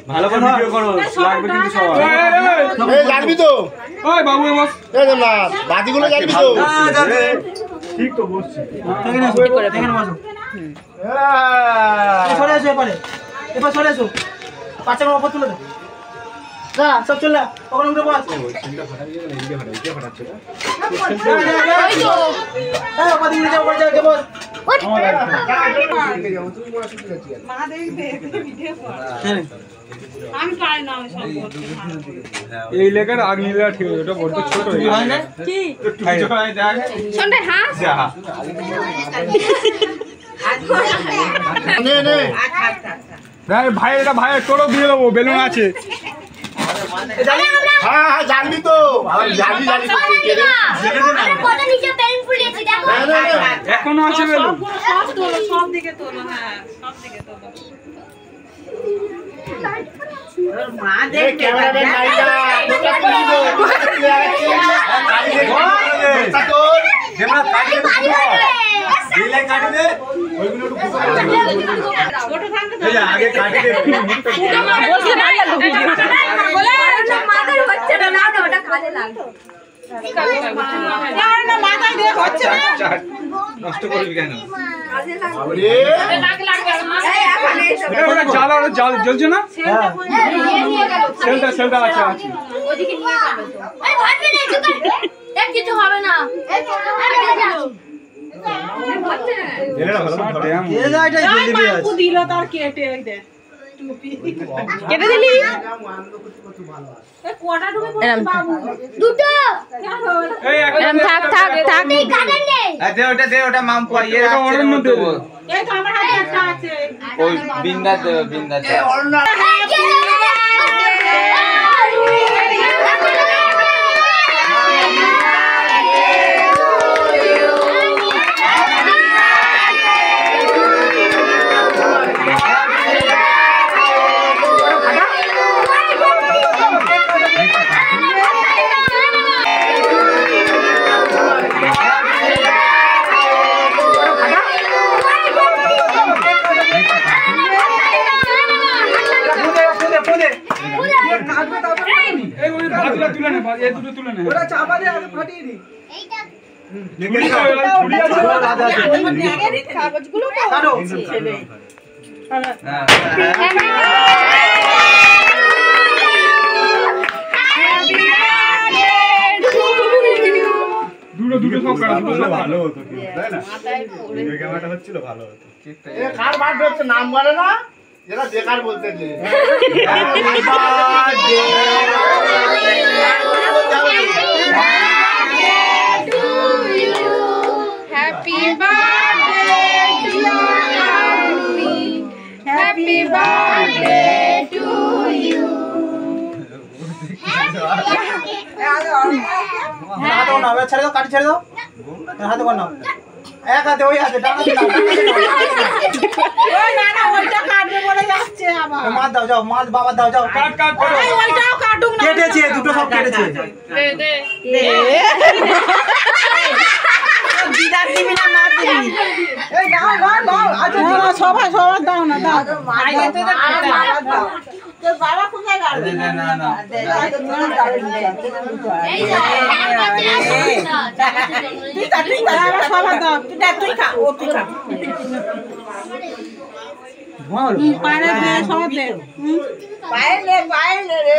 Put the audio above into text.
ভালো করে ভিডিও করো লাগবে কিন্তু সবাই এই জানবি তো ওই বাবু বস এই না বাদিগুলো জানবি তো ঠিক তো বসছি ঠিক করে দেখেন বসো সরে এসো এবার সরে এসো পাঁচের উপর তুলে দাও না সব চলে ওখানে উঠে বস সিনটা ফাটা দিয়ে না এইটা ফাটাচ্ছে না এই তো হ্যাঁ ওখানে উঠে যাও বস মা দেখবে ভিডিও কর আমি পারি না আমি সব করতে এই লেখার আগ্নিলা ঠিক ওটা বড় ছোট হয়ে হয় না কি যায় দেখ শুনতে হাস যা নে নে ভাই এটা ভাই তোরও দিয়ে দেবো বেলুন আছে হ্যাঁ হ্যাঁ জানবি তো জানি কত নিচে বেলুন ফুলিয়েছি দেখো এখনো আছে বেলুন সব তোলো সব দিকে তোলো হ্যাঁ সব দিকে তোলো মা দেখ ক্যামেরাম্যান নাইকা তোটা করে দো ক্যামেরা কাটিয়ে দিলে কাটি দে ওইগুলো একটু ফুটো করে ছোট থাকতে এই আগে কাটি দে বসে না গেল বলে মাথায় হচ্ছে না না ওটা কাজে লাগবে না মাথায় দিয়ে হচ্ছে না নষ্ট করবি কেন ওরে লাগ লাগবে এই এখানে এসো এটা জাল জ্বলছে না হ্যাঁ নিয়ে গেল সেলটা আছে আছে ওদিকে নিয়ে যাবে তো এই ভাববি না চুপ এক কিছু হবে না এই এরা ভালো করে ধরে এই জায়গাটাই জলদি দিয়ে আছে দিল তার কেটে ওই দেখ কেটে দিলি কোয়াটা ঢুকে পড়ছে বাবু দুটো এই থাক থাক থাক এই কানের নেই দে ওটা মাম পাইয়ে এটা রাখছে অরণ্য দেবে। এই তো আমার হাতে একটা আছে ওই বিন্দা দেবে বিন্দা দেবে এই ওই ভাতটা তুলে নে এই দুটো তুলে নে ওটা চাপা দিয়ে আগে ফাটিয়ে দি এইটা ছুরি আছে কাগজগুলো তো কাটো ছেলে দুটো সব কাটা দুটো সব ভালো হতো তাই না ভিডিও ক্যামেরাটা হচ্ছিল ভালো হতো এ কার বার্থডে হচ্ছে নাম বলে না যেটা বেকার বলতে যে happy birthday to you happy birthday to you হাতে নাও ছেড়ে দাও কাটি ছেড়ে দাও হাতে বানাও এক হাতে ওই হাতে ডান হাতে ওই না না ওইটা কাটবে বলে যাচ্ছে আবার মাছ দাও যাও মাছ বাবা দাও যাও কাট কাট করো এই ওইটাও কাটুক না কেটেছে দুটো সব কেটেছে দে দে দিদার দিবি না না দিবি এই দাও দাও দাও আচ্ছা না সবাই সবার দাও না দাও আগে তো দাও তোর বাবা কোথায় গেল না না এই যে তুই সবার দাও তুই খা ও তুই খা ধোঁয়া হলো পায়ে দে সবার দে বাইরে লে রে